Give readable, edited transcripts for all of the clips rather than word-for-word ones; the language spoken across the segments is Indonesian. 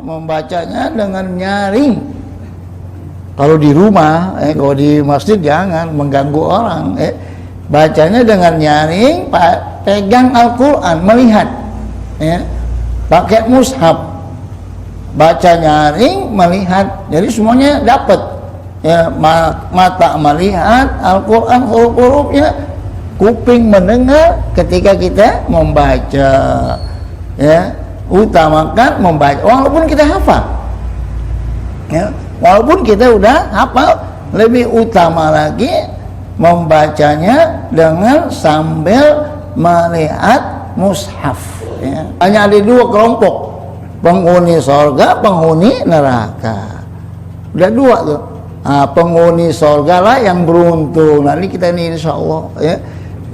membacanya dengan nyaring. Kalau di rumah, kalau di masjid jangan mengganggu orang. Bacanya dengan nyaring, pegang Al-Quran, melihat, pakai mushaf, baca nyaring, melihat, jadi semuanya dapat. Mata melihat Al-Quran, huruf-hurufnya, kuping mendengar ketika kita membaca. Utamakan membaca, walaupun kita hafal, walaupun kita udah hafal, lebih utama lagi membacanya dengan sambil melihat mushaf. Hanya ada dua kelompok, penghuni surga, penghuni neraka. Udah dua tuh. Penghuni surga lah yang beruntung. Nanti kita ini insya Allah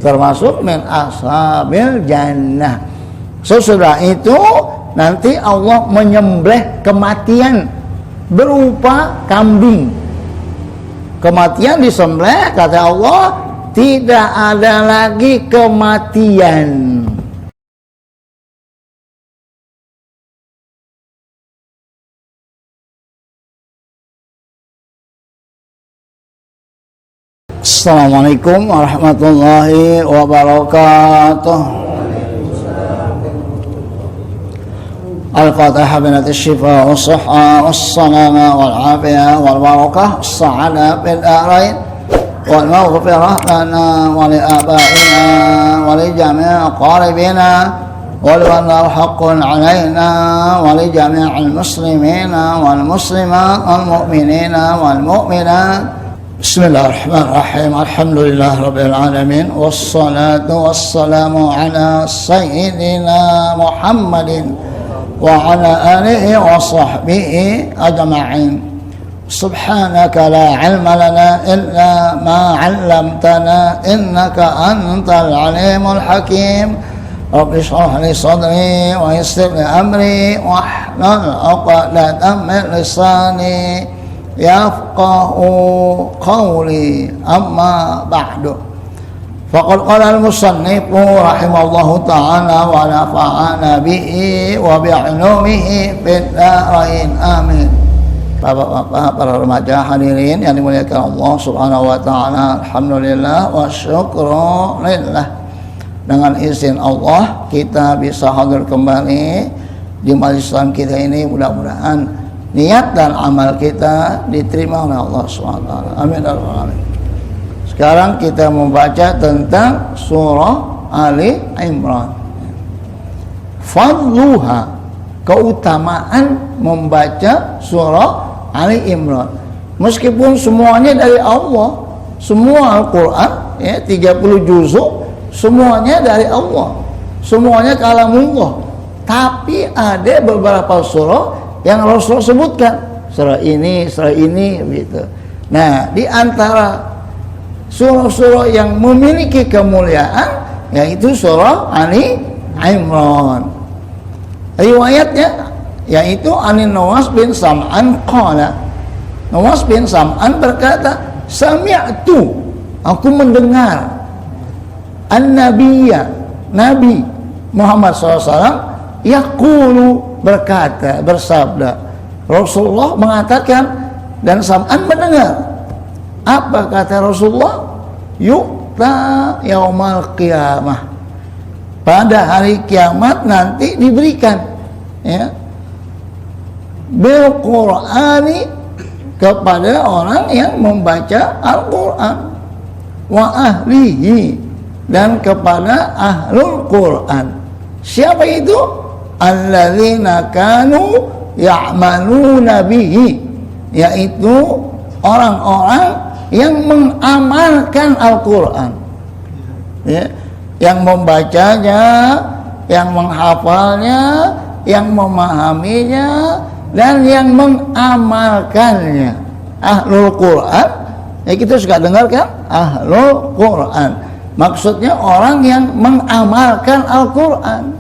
termasuk min ashabil jannah. Sesudah itu nanti Allah menyembelih kematian berupa kambing. Kematian disembelih, kata Allah, tidak ada lagi kematian. Assalamualaikum warahmatullahi wabarakatuh. الفاتحة بنت الشفاء والصحة والسلامة والعافية والبركة السعادة في الدارين والمغفرة لنا ولآبائنا ولجميع أقاربنا ولمن له حق علينا ولجميع المسلمين والمسلمات والمؤمنين والمؤمنات. بسم الله الرحمن الرحيم. الحمد لله رب العالمين والصلاة والسلام على سيدنا محمد وعلى آله وصحبه أجمعين. سبحانك لا علم لنا إلا ما علمتنا إنك أنت العليم الحكيم. رب اشرح لي صدري ويسر لي أمري واحلل عقدة من لساني يفقه قولي. أما بعد، فقد قال المصنف رحمه الله تعالى ونفعنا به وبعلومه في الدارين آمين. Bapak-bapak, para remaja hadirin yang dimuliakan Allah Subhanahu wa taala, alhamdulillah wa syukrulillah. Dengan izin Allah kita bisa hadir kembali di majelis Islam kita ini. Mudah-mudahan niat dan amal kita diterima oleh Allah Subhanahu wa taala. Amin ya rabbal alamin. Sekarang kita membaca tentang surah Ali Imran. Fadluha, keutamaan membaca surah Ali Imran. Meskipun semuanya dari Allah, semua Al-Quran 30 juzuk, semuanya dari Allah, semuanya kalamullah. Tapi ada beberapa surah yang Rasul sebutkan, surah ini gitu. Nah, di antara surah-surah yang memiliki kemuliaan yaitu surah Ali Imran. Riwayatnya yaitu Anin Nawas bin Sam'an qala, Nawas bin Sam'an berkata, sami'tu, aku mendengar, an-nabiyya, Nabi Muhammad SAW, yaqulu, berkata, bersabda. Rasulullah mengatakan dan Sam'an mendengar. Apa kata Rasulullah? Yu'ta yaumal qiyamah, pada hari kiamat nanti diberikan bil Qur'ani, kepada orang yang membaca Al-Quran, wa ahlihi, dan kepada ahlul Quran. Siapa itu? Alladzina kanu ya'maluna bihi, yaitu orang-orang yang mengamalkan Al-Quran, yang membacanya, yang menghafalnya, yang memahaminya, dan yang mengamalkannya. Ahlul Quran, kita suka dengar kan? Ahlul Quran maksudnya orang yang mengamalkan Al-Quran.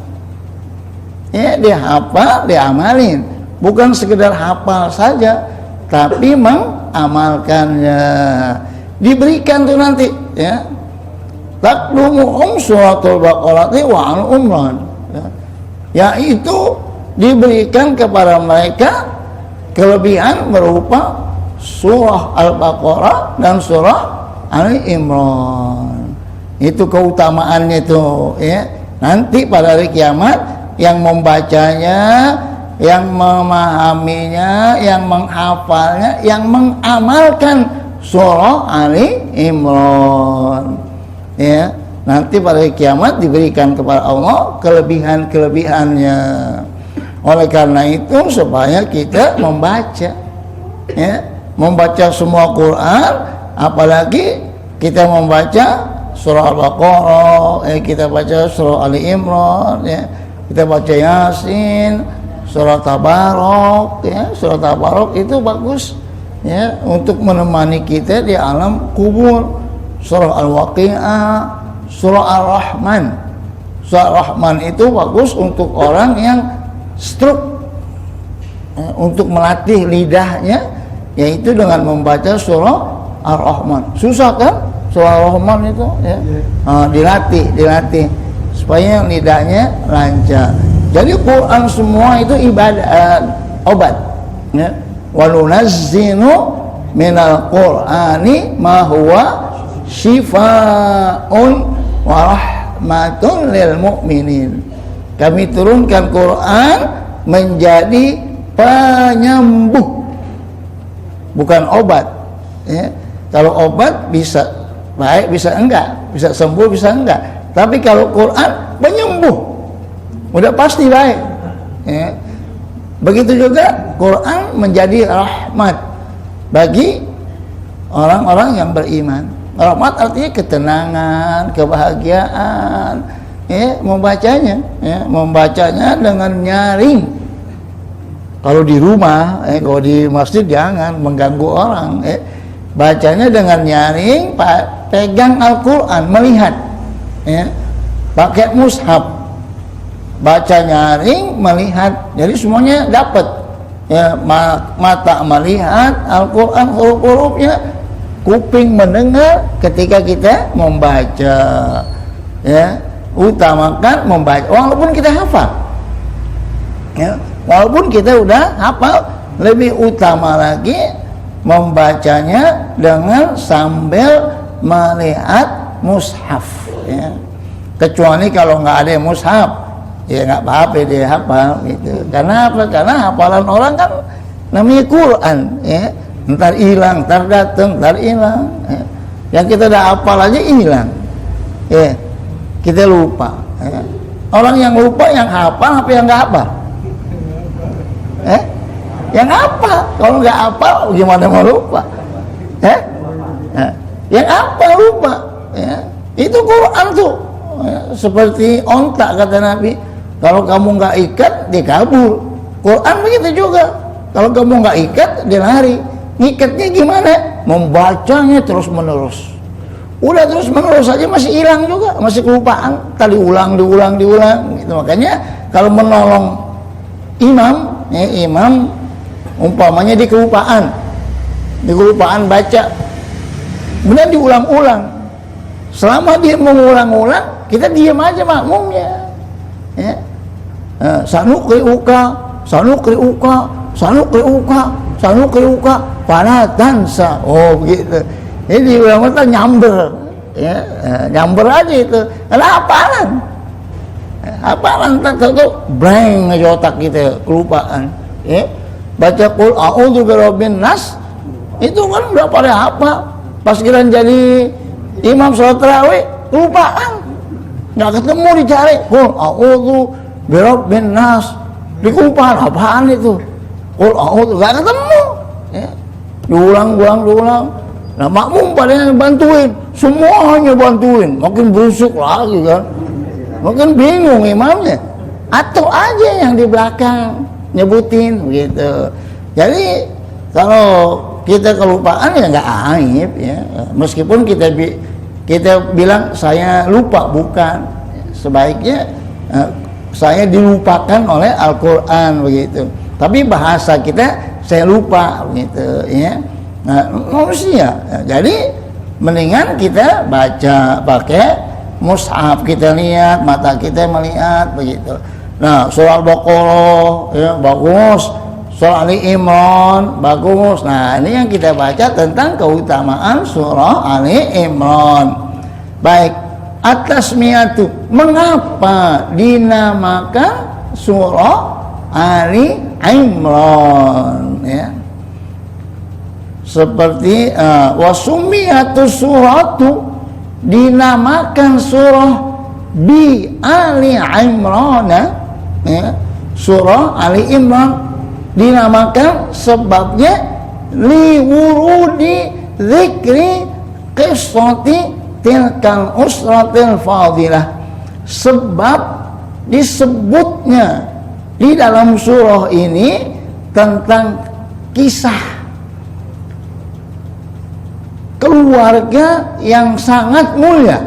Dia hafal, dia amalin, bukan sekedar hafal saja, tapi mengamalkannya. Diberikan tuh nanti taklumuhum suratul Baqarah wa al-Imran, yaitu diberikan kepada mereka kelebihan berupa surah Al-Baqarah dan surah Ali Imran. Itu keutamaannya itu, ya. Nanti pada hari kiamat yang membacanya, yang memahaminya, yang menghafalnya, yang mengamalkan surah Ali Imran, ya, nanti pada hari kiamat diberikan kepada Allah kelebihan-kelebihannya. Oleh karena itu supaya kita membaca, ya, membaca semua Quran, apalagi kita membaca surah Al-Baqarah, kita baca surah Ali Imran, ya, kita baca Yasin, surah Tabarok, ya, surah Tabarok itu bagus, ya, untuk menemani kita di alam kubur. Surah Al-Waqi'ah, surah Ar-Rahman. Surah Ar-Rahman itu bagus untuk orang yang stroke, ya, untuk melatih lidahnya, yaitu dengan membaca surah Ar-Rahman. Susah kan surah Ar-Rahman itu, ya, dilatih supaya lidahnya lancar. Jadi Quran semua itu ibadah, obat, ya. Wa nunazzinu minal Qur'ani ma huwa shifaa'un wa rahmatun lil mu'minin. Kami turunkan Quran menjadi penyembuh, bukan obat, ya. Kalau obat bisa baik, bisa enggak, bisa sembuh, bisa enggak. Tapi kalau Quran penyembuh, udah pasti baik, ya. Begitu juga Quran menjadi rahmat bagi orang-orang yang beriman. Rahmat artinya ketenangan, kebahagiaan, ya, membacanya dengan nyaring. Kalau di rumah, kalau di masjid jangan mengganggu orang, bacanya dengan nyaring, pegang Al-Quran, melihat, ya, pakai mushaf, baca nyaring, melihat, jadi semuanya dapat, ya, mata melihat Al-Quran huruf-hurufnya, kuping mendengar ketika kita membaca, ya. Utamakan membaca walaupun kita hafal, ya, walaupun kita udah hafal, lebih utama lagi membacanya dengan sambil melihat mushaf, ya. Kecuali kalau nggak ada mushaf, ya nggak apa-apa dia hafal gitu. Karena apa? Karena hafalan orang kan namanya Quran, ya. Ntar hilang, ntar datang, ntar hilang, ya. Yang kita udah hafal aja hilang, ya. Kita lupa, ya. Orang yang lupa yang hafal apa yang nggak hafal? Yang apa? Kalau nggak apa, gimana mau lupa? Yang apa lupa? Ya. Itu Quran tuh, ya, seperti ontak kata Nabi. Kalau kamu nggak ikat, dia kabur. Quran begitu juga. Kalau kamu nggak ikat, dia lari. Ngikatnya gimana? Membacanya terus menerus. Udah terus menerus aja masih hilang juga, masih kelupaan. Tadi diulang. Gitu. Makanya kalau menolong imam, ya, imam umpamanya di kelupaan baca, benar diulang-ulang. Selama dia mengulang-ulang, kita diam aja makmumnya, ya. Sanuqri'uka fala tansa. Oh begitu. Jadi ulama nyamber, ya, nyamber aja itu. Karena hafalan tertentu blank aja otak kita, kelupaan, ya. Baca qul a'udzu birabbin nas itu kan udah pada hafal. Pas kira jadi imam salat tarawih, kelupaan, nggak ketemu, dicari qul a'udzu birabbin nas, dikelupaan apaan itu, qul a'udzu, nggak ketemu, ya. Diulang. Nah makmum pada bantuin, semuanya bantuin, makin berusuk lagi kan, makin bingung imamnya, atau aja yang di belakang nyebutin begitu. Jadi kalau kita kelupaan ya nggak aib, ya. Meskipun kita bilang saya lupa, bukan, sebaiknya saya dilupakan oleh Al-Quran begitu. Tapi bahasa kita saya lupa begitu, ya. Nah, manusia. Jadi mendingan kita baca pakai mushaf, kita lihat, mata kita melihat begitu. Nah, surah Al-Baqarah ya bagus, surah Ali Imran bagus. Nah, ini yang kita baca tentang keutamaan surah Ali Imran. Baik, at-tasmiyatu, mengapa dinamakan surah Ali Imran ya? Seperti wasumiyatu suratu, dinamakan surah bi Ali Imran ya. Surah Ali Imran dinamakan sebabnya li wurudi zikri qissati tilkal usratil fadilah, sebab disebutnya di dalam surah ini tentang kisah keluarga yang sangat mulia,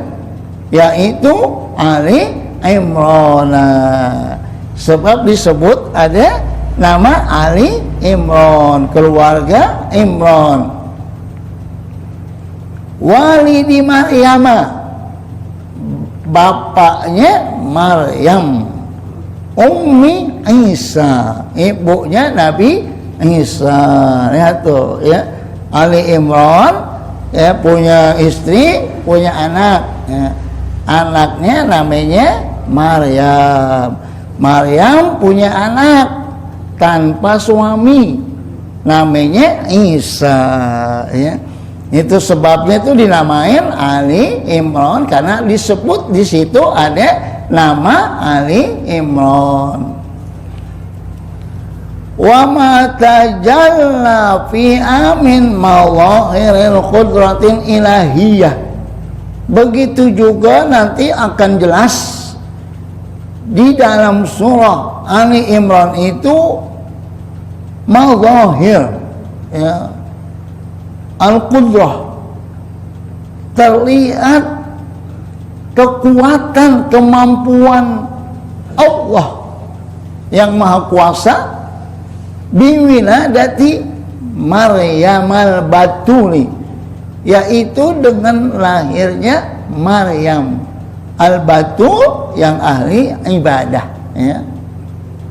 yaitu Ali Imran. Sebab disebut ada nama Ali Imran, keluarga Imran. Walidi Maryam, bapaknya Maryam. Ummi Isa, ibunya Nabi Isa. Lihat tuh ya, Ali Imran ya punya istri, punya anak ya. Anaknya namanya Maryam. Maryam punya anak tanpa suami, namanya Isa ya. Itu sebabnya itu dinamain Ali Imran, karena disebut di situ ada nama Ali Imran. Wa ma tajalla fi amin mawahiril qudratin ilahiyah. Begitu juga nanti akan jelas di dalam surah Ali Imran itu mawahir ya, al-qudrah, terlihat kekuatan kemampuan Allah yang maha kuasa biwiladati Maryam al-Batuli, yaitu dengan lahirnya Maryam al-Batul yang ahli ibadah ya.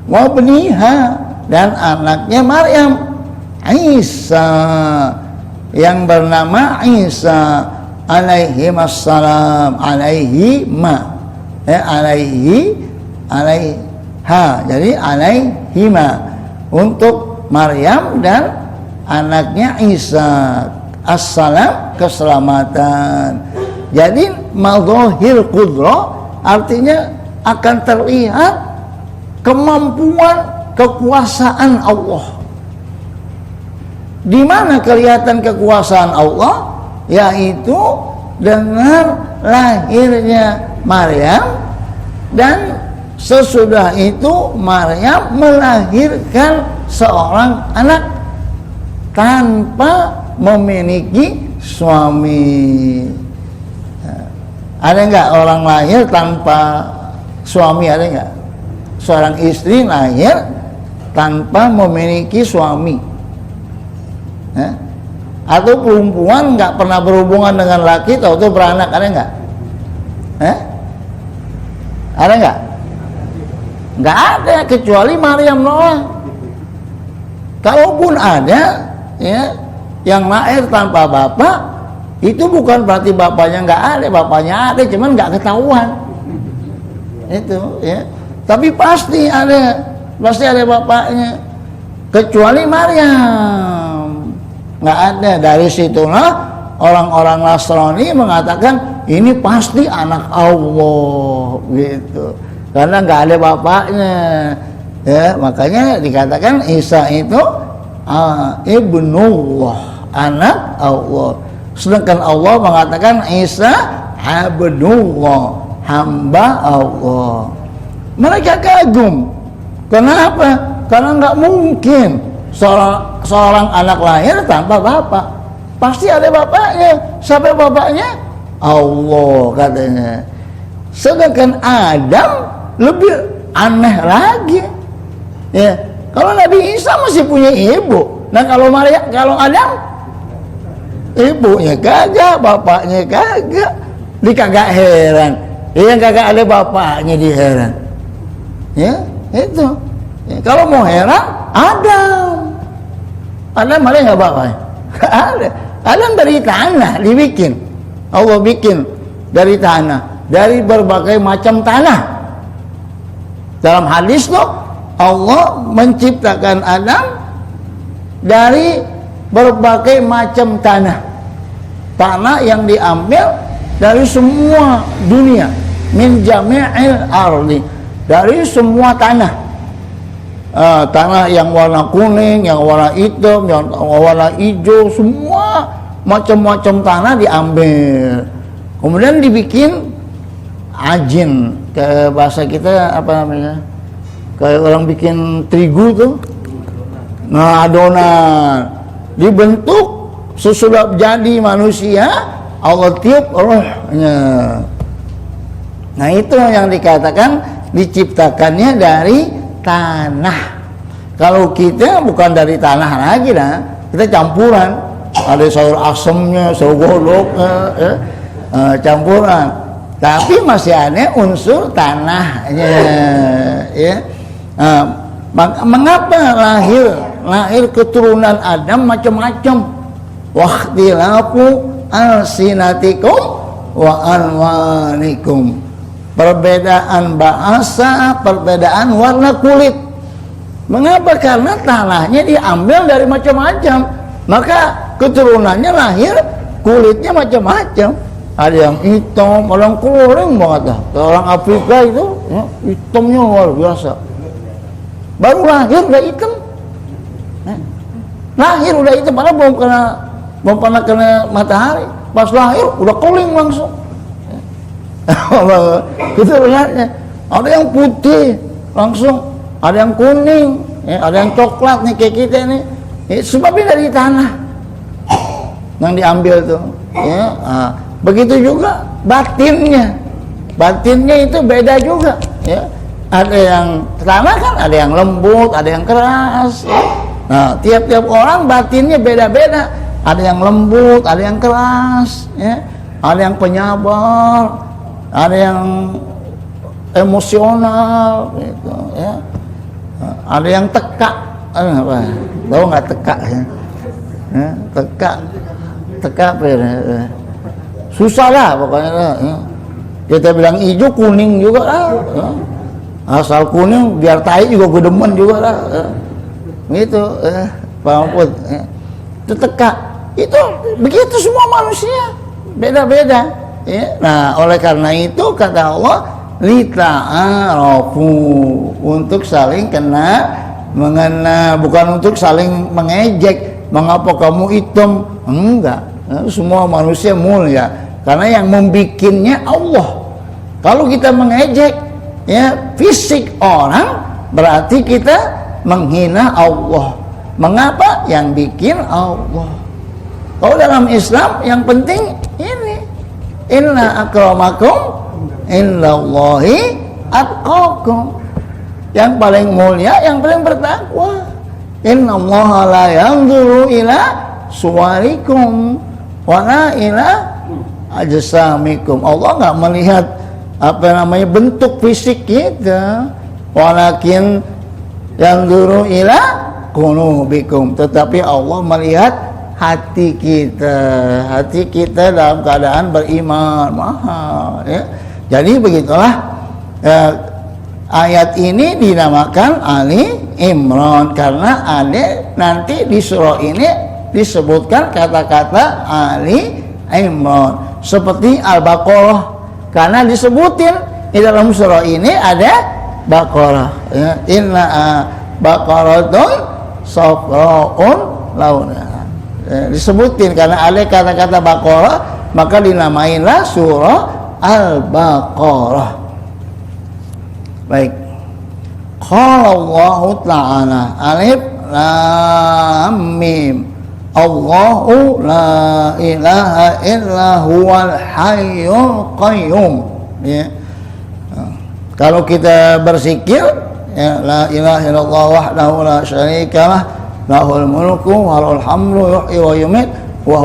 Wa bniha, dan anaknya Maryam Isa yang bernama Isa alaihi wassalam, alaihi ma ya, alaiha, jadi alaihima untuk Maryam dan anaknya Isa, assalam, keselamatan. Jadi mazahir qudrah artinya akan terlihat kemampuan kekuasaan Allah. Di mana kelihatan kekuasaan Allah? Yaitu dengan lahirnya Maryam, dan sesudah itu Maryam melahirkan seorang anak tanpa memiliki suami. Ada enggak orang lahir tanpa suami? Ada enggak? Seorang istri lahir tanpa memiliki suami. Atau perempuan enggak pernah berhubungan dengan laki, tahu-tahu beranak, ada enggak? Ada enggak? Enggak ada, kecuali Maryam doang. Kalaupun ada ya yang lahir tanpa bapak, itu bukan berarti bapaknya enggak ada, bapaknya ada, cuman enggak ketahuan. Itu ya. Tapi pasti ada bapaknya, kecuali Maryam. Enggak ada. Dari situlah orang-orang Nasrani mengatakan ini pasti anak Allah gitu. Karena enggak ada bapaknya. Ya, makanya dikatakan Isa itu ibnullah, anak Allah. Sedangkan Allah mengatakan Isa abdullah, hamba Allah. Mereka kagum. Kenapa? Karena nggak mungkin seorang anak lahir tanpa bapak. Pasti ada bapaknya. Siapa bapaknya? Allah katanya. Sedangkan Adam lebih aneh lagi. Ya, kalau Nabi Isa masih punya ibu. Nah kalau Adam, ibunya kagak, bapaknya kagak. Dia kagak heran. Dia kagak ada bapaknya, dia heran. Ya, itu. Ya, kalau mau heran, Adam malah nggak apa-apa. Ada. Adam dari tanah dibikin. Allah bikin dari tanah, dari berbagai macam tanah. Dalam hadis tuh Allah menciptakan Adam dari berbagai macam tanah. Tanah yang diambil dari semua dunia, min jami'il ardi, dari semua tanah. Tanah yang warna kuning, yang warna hitam, yang warna hijau, semua macam-macam tanah diambil. Kemudian dibikin ajin, ke bahasa kita apa namanya? Kayak orang bikin terigu tuh. Nah, adonan dibentuk. Sesudah jadi manusia, Allah tiup rohnya. Nah, itu yang dikatakan diciptakannya dari tanah. Kalau kita bukan dari tanah lagi lah, kita campuran. Ada sayur asemnya, sayur godoknya, campuran. Tapi masih ada unsur tanahnya, ya. Mengapa lahir keturunan Adam macam-macam? Wakhtilafu alsinatikum wa alwanikum, perbedaan bahasa, perbedaan warna kulit. Mengapa? Karena tanahnya diambil dari macam-macam, maka keturunannya lahir kulitnya macam-macam. Ada yang hitam, orang kuning banget lah. Orang Afrika itu ya, hitamnya luar biasa. Baru lahir udah hitam, lahir udah hitam, padahal belum pernah kena matahari. Pas lahir udah kuning langsung. Keturunannya ada yang putih langsung, ada yang kuning, ya, ada yang coklat nih kayak kita nih. Sebabnya dari tanah yang diambil tuh. Ya, begitu juga batinnya itu beda juga. Ya. Ada yang tanah kan, ada yang lembut, ada yang keras. Ya. Nah, tiap-tiap orang batinnya beda-beda. Ada yang lembut, ada yang keras, ya. Ada yang penyabar, ada yang emosional, gitu, ya. Ada yang teka, tahu nggak teka? Ya? Ya, teka, susah lah pokoknya. Ya. Kita bilang hijau, kuning juga lah. Ya. Asal kuning, biar tai juga gue demen juga lah. Ya. Gitu, Pak Mahfud. Ya. Itu teka. Itu begitu semua manusia beda-beda, ya. Nah, oleh karena itu kata Allah lita'arafu, untuk saling mengenal, bukan untuk saling mengejek. Mengapa kamu hitam? Enggak, semua manusia mulia karena yang membikinnya Allah. Kalau kita mengejek ya fisik orang, berarti kita menghina Allah. Mengapa? Yang bikin Allah. Kalau dalam Islam yang penting ini, inna akramakum indallahi atqakum, yang paling mulia, yang paling bertakwa. Innallaha la yanzuru ila suwarikum wa la ila ajsamikum. Allah enggak melihat bentuk fisik kita, walakin yanzuru ila qulubikum, tetapi Allah melihat hati kita dalam keadaan beriman. Mahal, ya. Jadi begitulah, ayat ini dinamakan Ali Imran karena ada nanti di surah ini disebutkan kata-kata Ali Imran seperti Al-Baqarah, karena disebutin di dalam surah ini ada Baqarah, ya. Inna Baqaratun safraun launha, disebutin karena ada kata-kata Baqarah, maka dinamainlah surah Al-Baqarah. Baik. Qala Allah Ta'ala alif lam mim, Allahu la ilaha illa huwal hayyul qayyum, ya. Kalau kita berzikir, ya, la ilaha illallah wahdahu la syarikalah, lahul mulku wa lahul hamdu yuhyi wa yumiit wa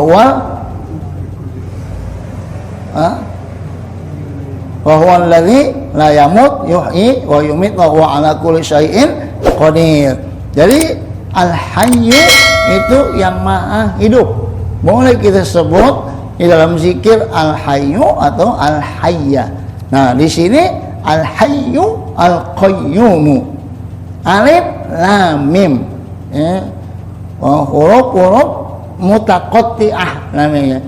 huwa alladzi la yamut yuhyi wa yumit wa huwa ala kulli syai'in qadir. Jadi al-hayyu itu yang maha hidup. Boleh kita sebut di dalam zikir al-hayyu atau al-hayya. Nah, di sini al-hayyu al-qayyum. Alif lam mim. Ya. Huruf-huruf mutaqatti'ah namanya.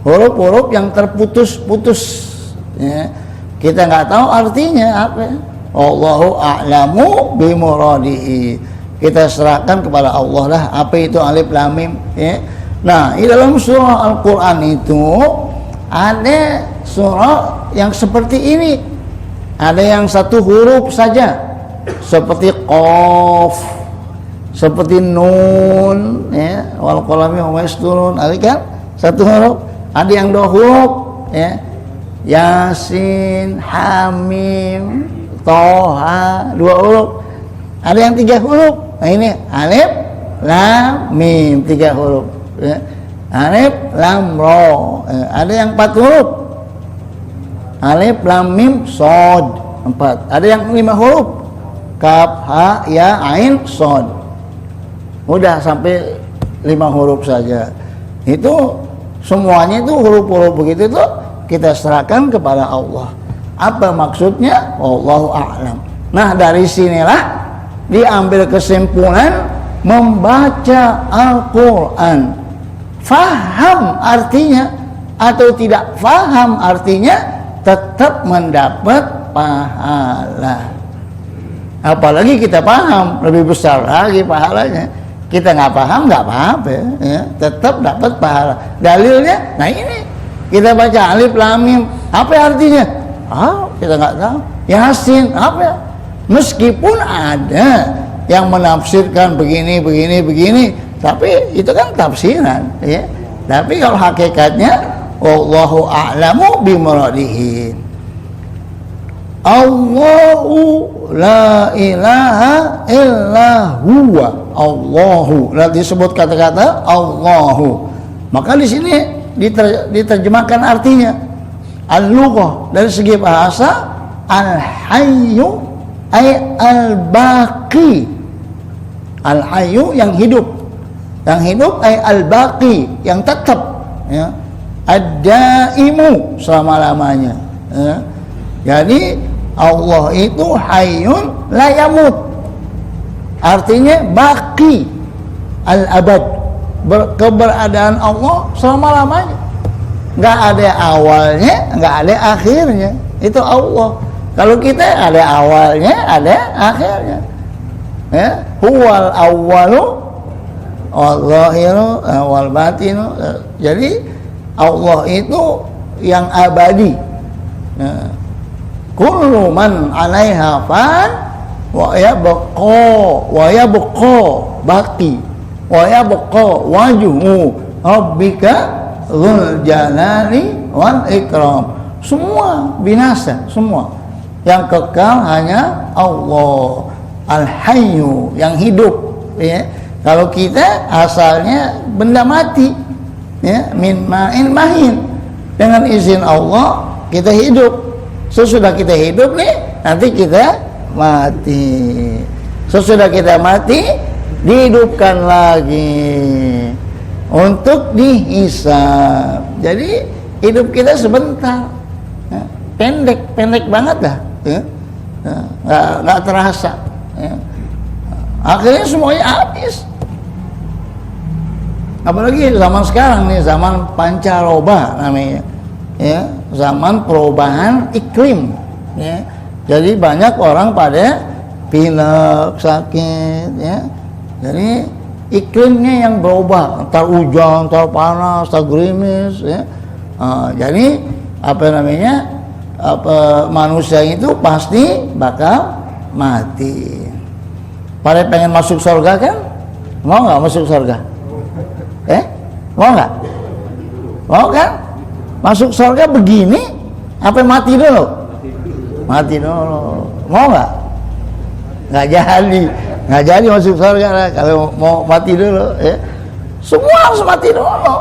Huruf-huruf yang terputus-putus. Ya. Kita nggak tahu artinya apa. Allahu a'lamu bimuradihi. Kita serahkan kepada Allah lah apa itu alif lam mim. Ya. Nah, di dalam surah Al-Quran itu ada surah yang seperti ini. Ada yang satu huruf saja, seperti qaf, seperti nun, ya, wal qalami wa yasturun. Ada kan satu huruf. Ada yang dua huruf, ya, Yasin, Hamim, Toha, dua huruf. Ada yang tiga huruf. Nah, ini alif lam mim, tiga huruf. Ya. Alif lam ro. Ada yang 4 huruf. Alif lam mim sod, 4. Ada yang 5 huruf. Kaf ha ya ain sod. Udah sampai 5 huruf saja. Itu semuanya itu huruf-huruf begitu itu kita serahkan kepada Allah. Apa maksudnya? Wallahu a'lam. Nah, dari sinilah diambil kesimpulan membaca Al-Quran. Faham artinya atau tidak faham artinya tetap mendapat pahala. Apalagi kita paham, lebih besar lagi pahalanya. Kita nggak paham nggak apa-apa, ya, tetap dapat pahala. Dalilnya, nah ini kita baca alif lam mim, apa artinya? Kita nggak tahu. Yasin, apa? Meskipun ada yang menafsirkan begini, tapi itu kan tafsiran, ya. Tapi kalau hakikatnya, wallahu a'lamu bimuradihi. Allahu la ilaha illa huwa. Allahu, lalu disebut kata-kata Allahu. Maka di sini diterjemahkan artinya al-lughah dari segi bahasa al-hayyu ay al-baqi. Al-hayyu yang hidup. Yang hidup ay al-baqi, yang tetap, ya. Ad-daimu, selama-lamanya, ya. Jadi Allah itu hayyun la yamut. Artinya baqi, al-abad. Keberadaan Allah selama-lamanya. Enggak ada awalnya, enggak ada akhirnya. Itu Allah. Kalau kita ada awalnya, ada akhirnya. Ya, huwal awwalu wal-zahiru wal-batinu. Jadi Allah itu yang abadi. Ya. Kullu man 'alaiha fan wa yabqa baqi wa yabqa wajhu rabbika dzul jalali wal ikram. Semua binasa, semua. Yang kekal hanya Allah, Al-Hayyu, yang hidup, ya. Kalau kita asalnya benda mati, ya, min ma'in mahin. Dengan izin Allah kita hidup. Sesudah kita hidup nih, nanti kita mati. Sesudah kita mati, dihidupkan lagi untuk dihisab. Jadi hidup kita sebentar, ya, pendek banget lah, ya. Nggak terasa, ya. Akhirnya semuanya habis. Apalagi zaman sekarang nih, zaman pancaroba namanya, ya, zaman perubahan iklim, ya. Jadi banyak orang pada pilek, sakit, ya. Jadi iklimnya yang berubah, entar hujan, entar panas, entar gerimis, ya. Jadi apa namanya, manusia itu pasti bakal mati. Pada pengen masuk surga kan? Mau nggak masuk surga? Mau nggak? Mau kan? Masuk surga begini, apa mati dulu? Mati dulu. Mau nggak? Nggak jadi masuk surga lah kalau mau mati dulu, ya. Semua harus mati dulu.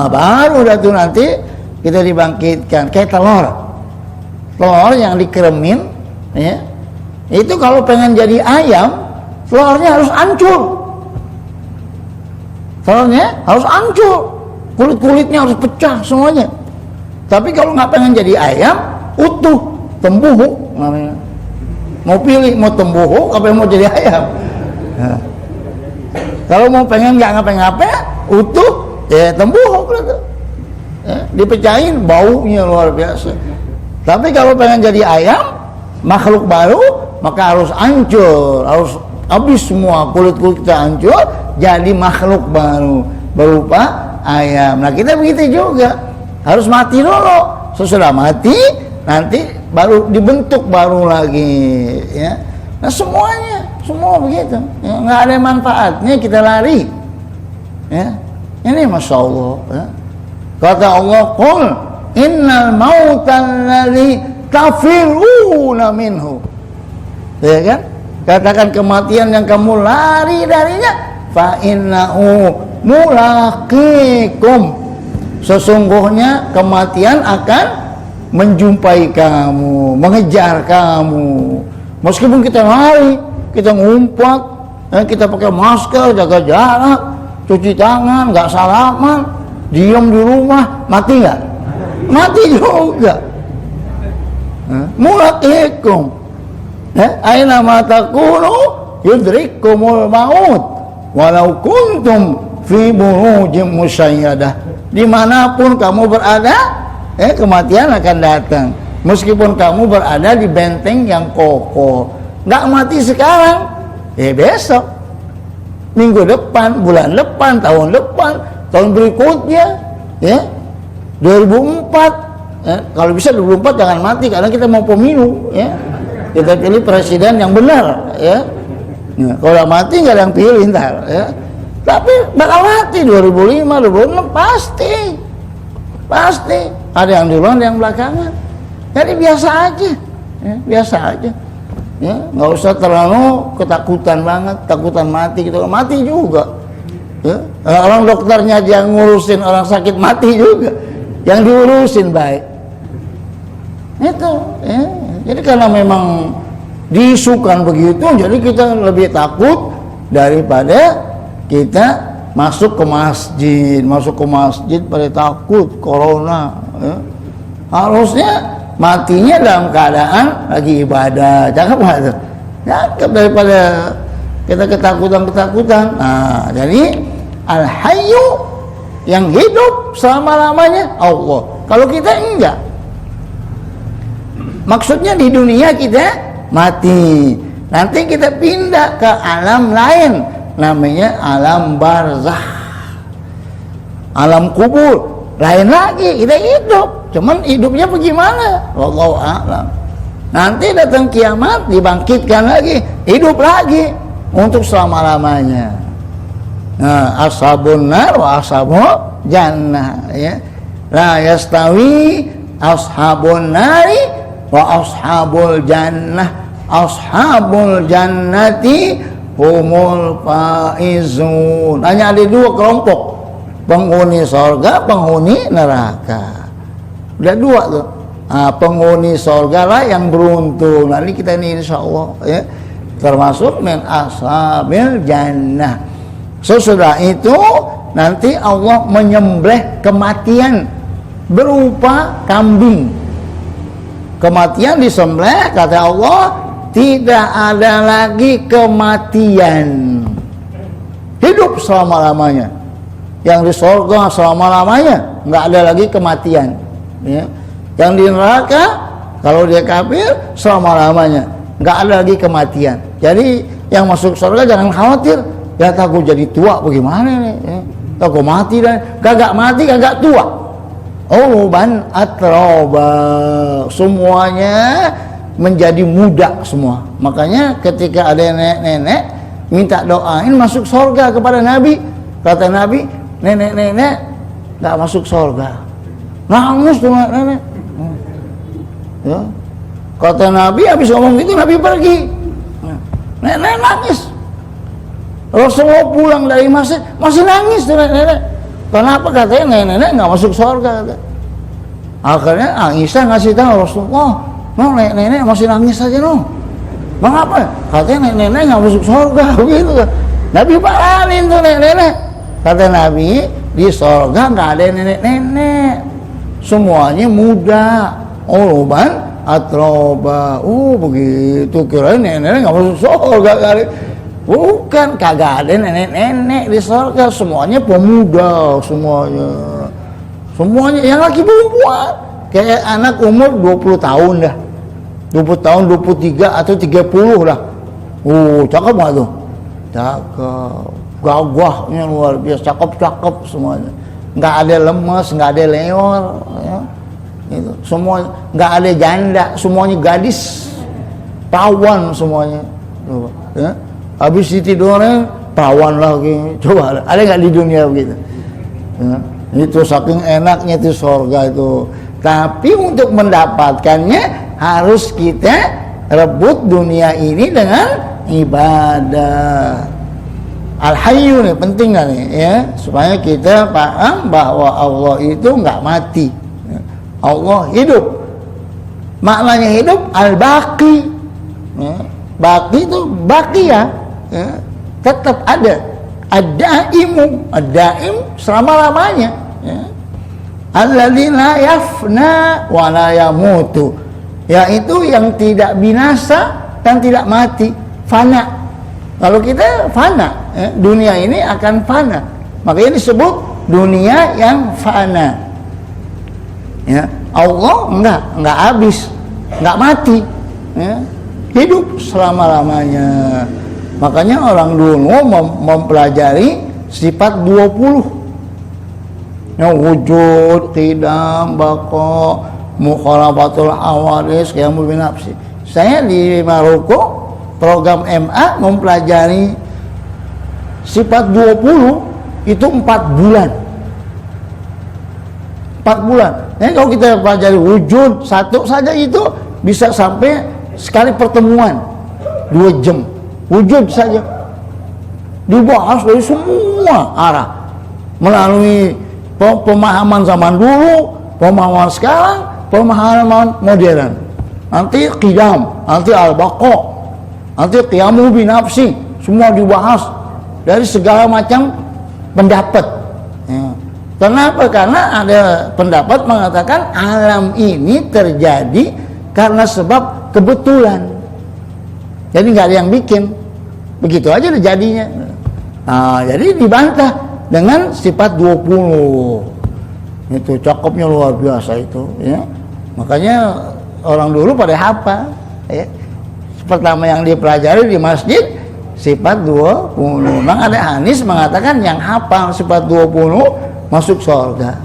Baru dah tuh nanti kita dibangkitkan kayak telur. telur yang dikeremin, ya, itu kalau pengen jadi ayam, telurnya harus hancur. Telurnya harus hancur, kulit-kulitnya harus pecah semuanya. Tapi kalau nggak pengen jadi ayam, utuh, tembuhu namanya. Mau pilih mau tembuhu, apa mau jadi ayam. Nah, kalau mau pengen nggak ngapa-ngapa, utuh, ya tembuhu gitu. Ya, dipecahin, baunya luar biasa. Tapi kalau pengen jadi ayam, makhluk baru, maka harus hancur, harus habis semua kulit-kulit kita hancur, jadi makhluk baru berupa ayam. Nah kita begitu juga, harus mati dulu. Sesudah mati, nanti baru dibentuk baru lagi, ya. Nah semuanya, semua begitu, ya, nggak ada manfaatnya kita lari, ya. Ini masya Allah, ya. Kata Allah, qul innal mautal ladzi tafiruna minhu, ya kan? Katakan kematian yang kamu lari darinya, fa innahu mulaqikum, sesungguhnya kematian akan menjumpai kamu, mengejar kamu. Meskipun kita lari, kita ngumpat, kita pakai masker, jaga jarak, cuci tangan, nggak salaman, diam di rumah, mati nggak? Mati juga. Mulaqikum, aina ma takunu yudrikkumul maut walau kuntum fi burujim musyayyadah. Dimanapun kamu berada, kematian akan datang. Meskipun kamu berada di benteng yang kokoh, nggak mati sekarang, besok, minggu depan, bulan depan, tahun berikutnya, ya, 2004. Kalau bisa 2004 jangan mati, karena kita mau pemilu, ya. Kita pilih presiden yang benar, ya. Nah, kalau mati nggak ada yang pilih ntar, ya. Tapi bakal mati 2005, 2006 pasti. Ada yang duluan, ada yang belakangan. Jadi biasa aja, ya, biasa aja. Ya, nggak usah terlalu ketakutan banget, takutan mati gitu, mati juga. Ya, orang dokternya aja yang ngurusin orang sakit mati juga, yang diurusin baik. Itu, ya. Jadi karena memang diisukan begitu, jadi kita lebih takut daripada kita masuk ke masjid pada takut corona, ya. Harusnya matinya dalam keadaan lagi ibadah, cakep nggak tuh? Cakep, daripada kita ketakutan. Nah, jadi al-hayyu, yang hidup selama-lamanya Allah. Kalau kita enggak, maksudnya di dunia kita mati, nanti kita pindah ke alam lain, namanya alam barzakh, alam kubur. Lain lagi, kita hidup, cuman hidupnya bagaimana? Wallahu a'lam. Nanti datang kiamat, dibangkitkan lagi, hidup lagi untuk selama-lamanya. Nah, ashabun nar wa ashabul jannah, ya. La yastawi ashabun nari wa ashabul jannah. Ashabul jannati humul faizun. Hanya ada dua kelompok, penghuni surga, penghuni neraka. Udah dua tuh. Penghuni surga lah yang beruntung. Nanti kita ini insya Allah, ya, termasuk min ashabil jannah. Sesudah itu nanti Allah menyembelih kematian berupa kambing. Kematian disembelih, kata Allah, tidak ada lagi kematian. Hidup selama-lamanya. Yang di surga selama-lamanya, nggak ada lagi kematian, ya. Yang di neraka, kalau dia kafir, selama-lamanya nggak ada lagi kematian. Jadi yang masuk surga jangan khawatir, ya takut jadi tua bagaimana nih, ya. Takut mati dan kagak mati kagak tua. Uruban atroba, semuanya menjadi muda semua. Makanya ketika ada nenek-nenek minta doain masuk surga kepada Nabi, kata Nabi, nenek-nenek nggak masuk surga. Nangis tuh nenek. Ya. Kata Nabi, habis ngomong gitu Nabi pergi. Nenek nangis. Rasulullah pulang dari masjid masih nangis tuh nenek. Kenapa? Katanya nenek nggak masuk surga. Kata. Akhirnya Aisyah ngasih tahu Rasulullah, No, nenek masih nangis saja no. Mengapa? Katanya nenek nggak masuk surga begitu. Nabi parahin tuh nenek. Kata Nabi, di surga nggak ada nenek-nenek. Semuanya muda. Uluban atroba. Begitu. Kirain nenek nggak masuk surga kali. Bukan, kagak ada nenek-nenek di surga. Semuanya pemuda, semuanya yang laki perempuan. Kayak anak umur 20 tahun dah. 20 tahun, 23 atau 30 lah. Cakep gak tuh? Cakep. Gagahnya luar biasa, cakep semuanya. Nggak ada lemes, nggak ada leor, ya. Itu semua, nggak ada janda, semuanya gadis, perawan semuanya. Coba, ya. Habis ditidurnya perawan lagi. Coba ada nggak di dunia begitu? Ya. Itu saking enaknya itu surga itu. Tapi untuk mendapatkannya harus kita rebut dunia ini dengan ibadah. Al-Hayyu nih penting kan nih ya, supaya kita paham bahwa Allah itu nggak mati. Allah hidup. Maknanya hidup al-baqi. Ya. Baqi itu baqiyah, ya. Tetap ada. Ad-daimu, ad-daim selama-lamanya, ya. Alladzi la yafna wa la yamutu, yaitu yang tidak binasa dan tidak mati, fana. Kalau kita fana, ya, dunia ini akan fana, makanya disebut dunia yang fana. Ya, Allah enggak habis, enggak mati, ya, hidup selama-lamanya. Makanya orang dulu mempelajari sifat 20. Yang wujud, qidam, baqa, mukhalafatul hawadis, qiyamul binafsi. Saya di Maroko program MA mempelajari sifat 20 itu 4 bulan. 4 bulan. Nah, kalau kita pelajari wujud satu saja itu bisa sampai sekali pertemuan 2 jam. Wujud saja dibahas dari semua arah melalui pemahaman zaman dulu, pemahaman sekarang, pemahaman modern. Nanti qiyam, nanti al-baqa, nanti qiyamul binafsi, semua dibahas dari segala macam pendapat. Ya. Kenapa? Karena ada pendapat mengatakan alam ini terjadi karena sebab kebetulan. Jadi nggak ada yang bikin, begitu aja jadinya. Nah, jadi dibantah dengan sifat 20. Itu cakepnya luar biasa itu, ya. Makanya orang dulu pada hafal, ya. Pertama yang dipelajari di masjid sifat 20. Memang ada hadis mengatakan yang hafal sifat 20 masuk surga.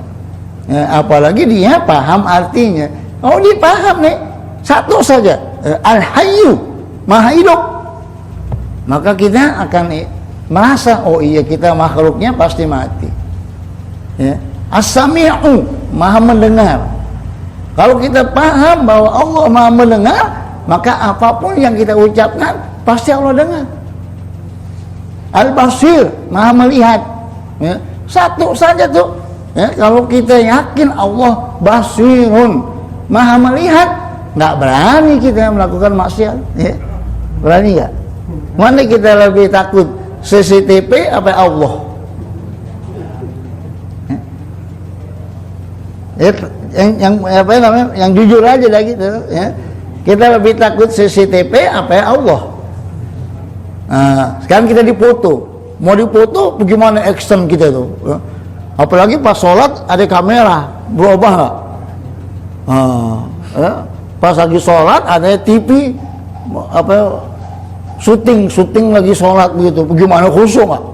Ya, apalagi dia paham artinya. Oh, dia paham nih. Satu saja, Al-Hayyu, Maha hidup. Maka kita akan merasa, oh iya kita makhluknya pasti mati. Ya. As-Sami'u, Maha mendengar. Kalau kita paham bahwa Allah Maha mendengar, maka apapun yang kita ucapkan pasti Allah dengar. Al-Basir, Maha melihat. Ya. Satu saja tuh. Ya, kalau kita yakin Allah Basirun, Maha melihat, nggak berani kita melakukan maksiat. Ya. Berani nggak? Mana kita lebih takut, CCTV apa Allah? Ya, yang apa namanya? Yang jujur aja dah gitu. Ya. Kita lebih takut CCTV apa Allah? Nah, sekarang kita dipoto. Mau dipoto, bagaimana action kita tuh? Ya. Apalagi pas sholat ada kamera, berubah nggak? Ya. Pas lagi sholat ada TV, apa? Syuting lagi sholat begitu, bagaimana khusyuk nggak?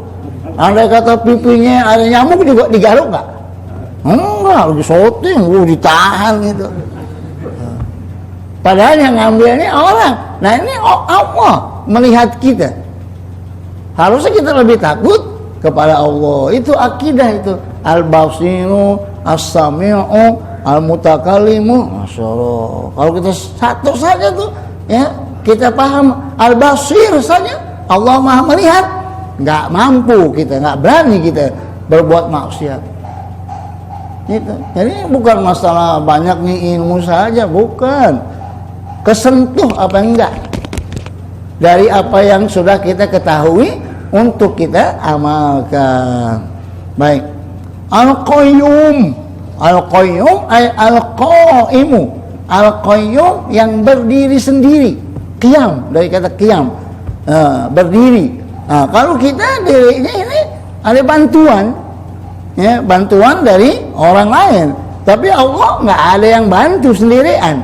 Andai kata pipinya ada nyamuk juga digaruk nggak? Enggak, lagi syuting, ditahan gitu. Padahal yang ngambilnya orang. Nah ini Allah melihat kita. Harusnya kita lebih takut kepada Allah. Itu akidah itu. Al-Basiru, As-Sami'u, Al-Mutakallimu. Masya Allah. Kalau kita satu saja tuh, ya. Kita paham Al-Basir saja, Allah Maha melihat, nggak mampu kita, nggak berani kita berbuat maksiat. Gitu. Jadi bukan masalah banyak nih ilmu saja, bukan. kesentuh apa enggak dari apa yang sudah kita ketahui untuk kita amalkan. Baik. Al-Qayyum. Al-Qayyum ay al-Qaimu. Al-Qayyum yang berdiri sendiri. Qiyam, dari kata qiyam, berdiri. Kalau kita dirinya ini ada bantuan, ya, bantuan dari orang lain. Tapi Allah nggak ada yang bantu sendirian.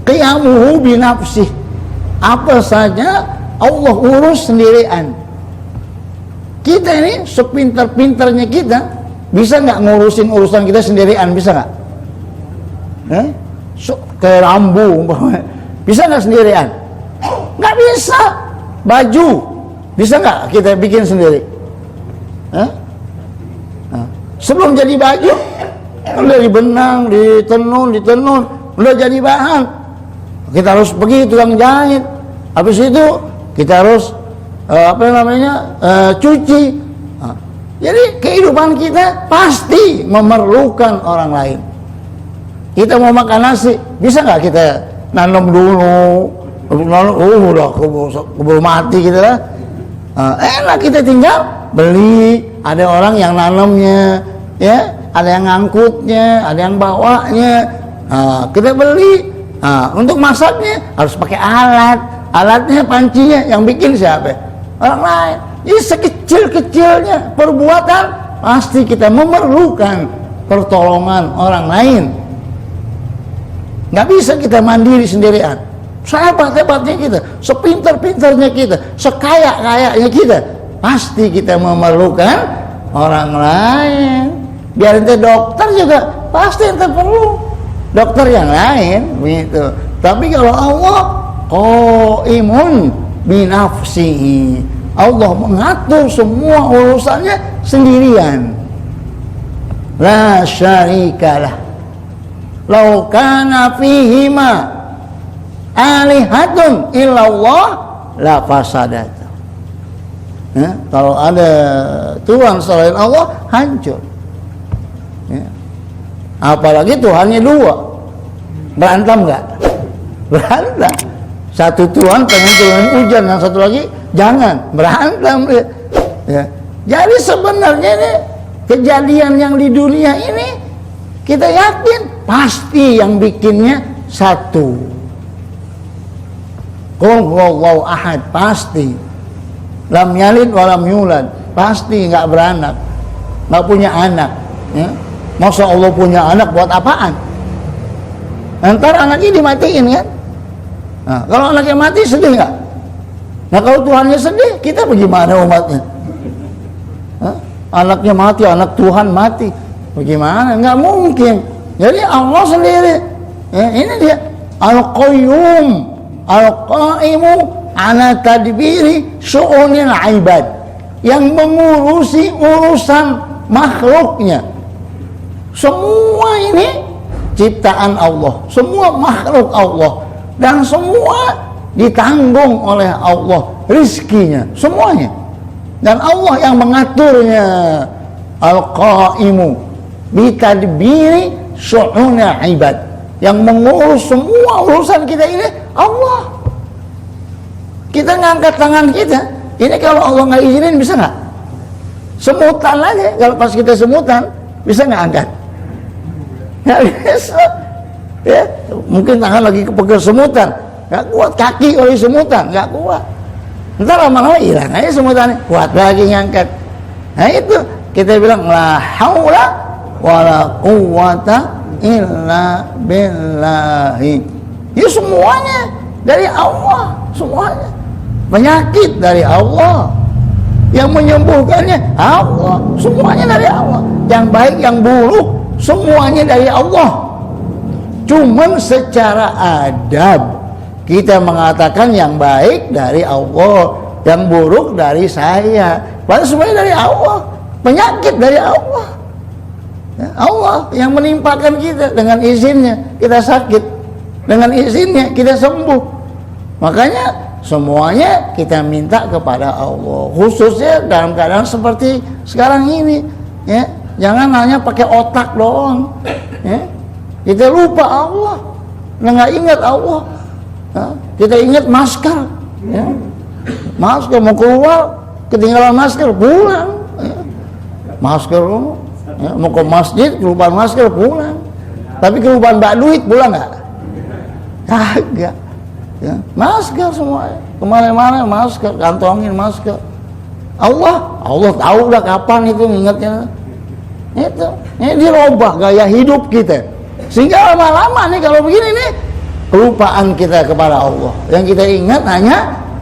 Qiyamuhu binafsih. Apa saja Allah urus sendirian. Kita ini sepintar-pintarnya kita bisa nggak ngurusin urusan kita sendirian, bisa nggak? Kayak rambu, bisa nggak sendirian? Nggak bisa. Baju bisa nggak kita bikin sendiri? Sebelum jadi baju, udah dibenang, ditenun, udah jadi bahan. Kita harus pergi tukang jahit. Habis itu kita harus cuci. Jadi kehidupan kita pasti memerlukan orang lain. Kita mau makan nasi, bisa nggak kita nanam dulu? Udah keburu mati gitu lah. Enak kita tinggal beli, ada orang yang nanamnya, ya, ada yang ngangkutnya, ada yang bawanya. Kita beli. Untuk masaknya harus pakai alatnya, pancinya yang bikin siapa? Orang lain. Jadi sekecil-kecilnya perbuatan pasti kita memerlukan pertolongan orang lain. Nggak bisa kita mandiri sendirian. Sehebat-hebatnya kita, sepintar-pintarnya kita, sekaya-kayanya kita, pasti kita memerlukan orang lain. Biar ente dokter juga pasti ente perlu dokter yang lain, begitu. Tapi kalau Allah qaimun binafsihi, Allah mengatur semua urusannya sendirian. La syarikalah. Lau kana fihima alihatun illallah la fasadata. Kalau ada Tuhan selain Allah, hancur. Apalagi Tuhannya dua, berantem nggak? Berantem. Satu Tuhan pengen turunin hujan, yang satu lagi jangan, berantem. Ya. Jadi sebenarnya ini kejadian yang di dunia ini kita yakin pasti yang bikinnya satu. Qul huwallahu ahad, pasti. Lam yalid wa lam yulad, pasti nggak beranak, nggak punya anak. Ya. Masa Allah punya anak buat apaan? Ntar anaknya dimatiin kan? Nah, kalau anaknya mati sedih nggak? Nah kalau Tuhannya sedih, kita bagaimana umatnya? Anaknya mati, anak Tuhan mati, bagaimana? Nggak mungkin. Jadi Allah sendiri. Ya, ini dia Al-Qayyum, Al-Qaimu ala tadbiri syu'unil ibad, yang mengurusi urusan makhluknya. Semua ini ciptaan Allah, semua makhluk Allah, dan semua ditanggung oleh Allah rizkinya, semuanya. Dan Allah yang mengaturnya. Al-Qaimu bitadbiri syu'unil ibad, yang mengurus semua urusan kita ini Allah. Kita ngangkat tangan kita, ini kalau Allah nggak izinin bisa nggak? Semutan aja, kalau pas kita semutan bisa nggak angkat? Nggak bisa. Ya, mungkin tangan lagi kepegel semutan, nggak kuat, kaki oleh semutan nggak kuat. Ntar lama-lama hilang aja semutannya, kuat lagi ngangkat. Nah itu kita bilang la haula wala quwwata illa billahi. Ya semuanya dari Allah, semuanya. Penyakit dari Allah, yang menyembuhkannya Allah, semuanya dari Allah. Yang baik, yang buruk, semuanya dari Allah. Cuman secara adab kita mengatakan yang baik dari Allah, yang buruk dari saya. Padahal semuanya dari Allah. Penyakit dari Allah. Ya, Allah yang menimpakan kita, dengan izinnya kita sakit, dengan izinnya kita sembuh. Makanya semuanya kita minta kepada Allah, khususnya dalam keadaan seperti sekarang ini. Ya, jangan hanya pakai otak doang. Ya. Kita lupa Allah. nggak ingat Allah. Ya, kita ingat masker, ya. Masker mau keluar, ketinggalan masker, pulang. Ya. Masker, ya. Mau ke masjid, kelupaan masker, pulang. Tapi kelupaan bak duit, pulang nggak? Kagak. Ya. Masker semua, kemana-mana masker, kantongin masker. Allah tahu udah kapan itu ingatnya. Itu, ini dirubah gaya hidup kita. Sehingga lama-lama nih kalau begini nih kelupaan kita kepada Allah. Yang kita ingat hanya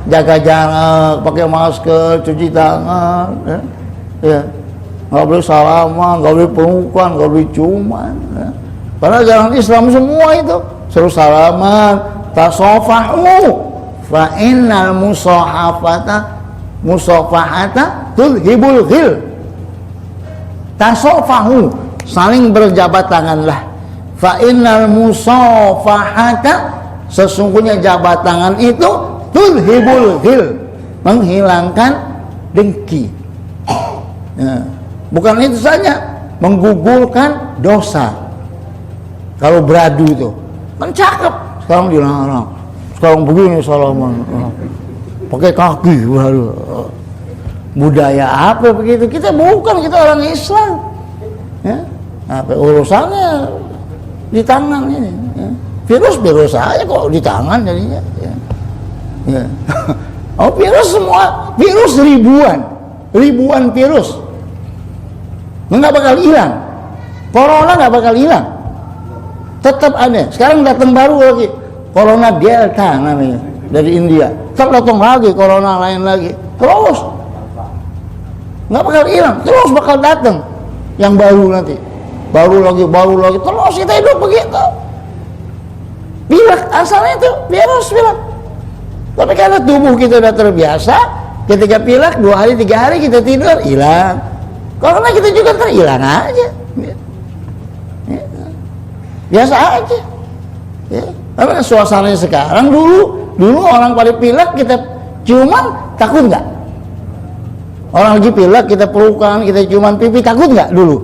jaga jarak, pakai masker, cuci tangan, ya. Nggak boleh salaman, nggak boleh pelukan, nggak boleh ciuman. Ya. Padahal jalan Islam semua itu suruh salaman, tasofahu, fa innal musafahata tulhibul ghil. Tasofahu, saling berjabat tanganlah. Fa innal musafahata, sesungguhnya jabat tangan itu tulhibul ghil, menghilangkan dengki. Ya. Bukan itu saja, menggugurkan dosa. Kalau beradu itu kan cakep, sekarang dilarang. Sekarang begini salaman, pakai kaki baru. Budaya apa begitu? Kita bukan, kita orang Islam. Ya, apa urusannya di tangan ini? Ya. Virus aja kok di tangan jadinya. Ya. Ya. Oh virus semua, virus ribuan virus. Nggak bakal hilang. Corona nggak bakal hilang. Tetap ada. Sekarang datang baru lagi, corona Delta namanya dari India. Tetap datang lagi corona lain lagi. Terus nggak bakal hilang. Terus bakal datang yang baru nanti. Baru lagi. Terus kita hidup begitu. Pilek asalnya itu virus pilek. Tapi karena tubuh kita udah terbiasa, ketika pilek 2 hari 3 hari kita tidur hilang. Corona kita juga hilang aja. Ya. Biasa aja. Ya. Karena suasananya sekarang dulu orang pada pilek kita ciuman takut nggak? Orang lagi pilek kita pelukan, kita ciuman pipi takut nggak dulu?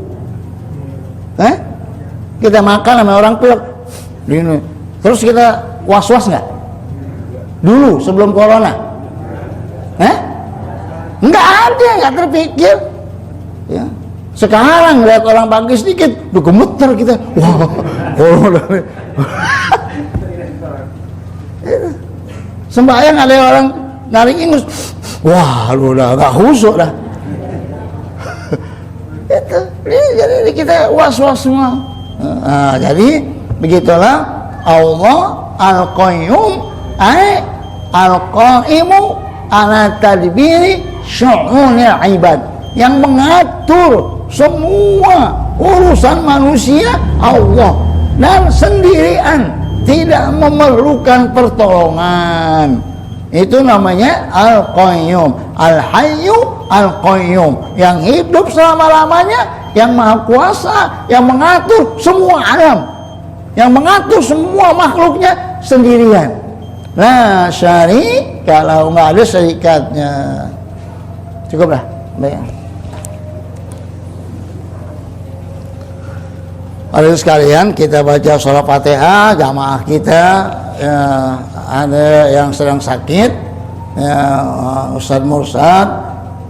Kita makan sama orang pilek, gini. Terus kita was-was nggak? Dulu sebelum corona? Nggak ada, nggak terpikir. Ya. Sekarang lihat orang pagi sedikit, udah gemeter kita. Wah, corona. Sembahyang ada orang narik ingus. Wah, lu udah nggak khusyuk dah. Itu, jadi kita was-was semua. Nah, jadi begitulah Allah Al-Qayyum Al-Qaimu ala tadbiri syu'unil ibad, yang mengatur semua urusan manusia Allah, dan sendirian, tidak memerlukan pertolongan. Itu namanya Al-Qayyum, Al-Hayyu Al-Qayyum, yang hidup selama-lamanya, yang maha kuasa, yang mengatur semua alam, yang mengatur semua makhluknya sendirian. Nah, syari kalau nggak ada serikatnya. Cukup lah. Baik. Hadirin sekalian, kita baca surah Fatihah, jamaah kita ya, ada yang sedang sakit, ya, Ustadz Mursyad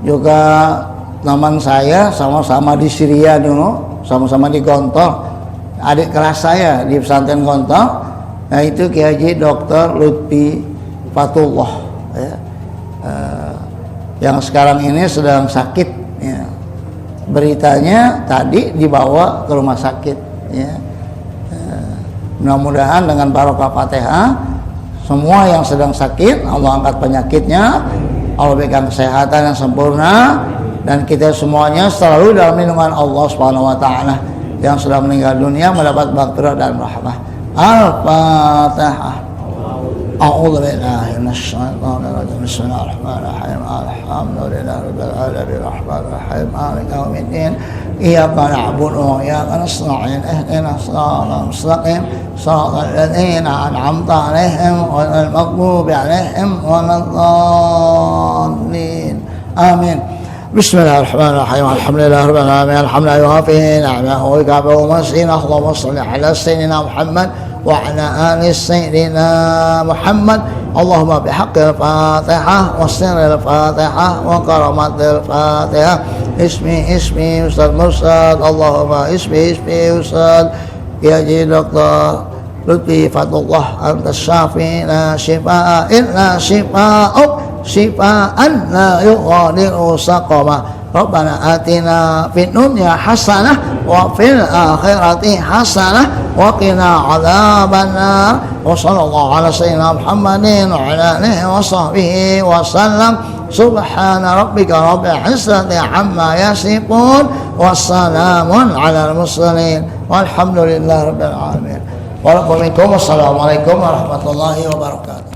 juga teman saya, sama-sama di Syria dulu, sama-sama di Gontor, adik kelas saya di pesantren Gontor, yaitu Kiai Haji Dr. Lutfi Fatullah, ya, yang sekarang ini sedang sakit, ya. Beritanya tadi dibawa ke rumah sakit, ya. Mudah-mudahan dengan barokah Fatihah semua yang sedang sakit Allah angkat penyakitnya, Allah berikan kesehatan yang sempurna, dan kita semuanya selalu dalam lindungan Allah Subhanahu wa taala. Yang sudah meninggal dunia mendapat maghfirah dan rahmah. Al-Fatihah. A'udzu billahi minasyaitonir rajim. Bismillahirrahmanirrahim. Alhamdulillahi rabbil alamin arrahmanir rahim maliki yaumiddin. Iyyaka na'budu wa iyyaka nasta'in. Ihdinas siratal mustaqim. Shiratal ladzina an'amta 'alaihim ghairil maghdubi 'alaihim waladdallin. Amin. Bismillahirrahmanirrahim. Alhamdulillahi rabbil alamin. Alhamdulillahi yuwafi ni'amahu wa yukafi'u masyidah. Allahumma shalli ala sayyidina Muhammad وعلى آل سيدنا محمد اللهم بحق الفاتحة وسر الفاتحة وكرامة الفاتحة اسمي أستاذ مرشد اللهم اسمي أستاذ يا دكتور لطفي فتح الله أنت الشافي لا شفاء إلا شفاءك شفاء لا يغادر سقما ربنا آتنا في الدنيا حسنة وفي الآخرة حسنة وقنا عذاب النار وصلى الله على سيدنا محمد وعلى آله وصحبه وسلم سبحان ربك رب العزة عما يصفون والسلام على المرسلين والحمد لله رب العالمين. Waalaikumsalam warahmatullahi wabarakatuh.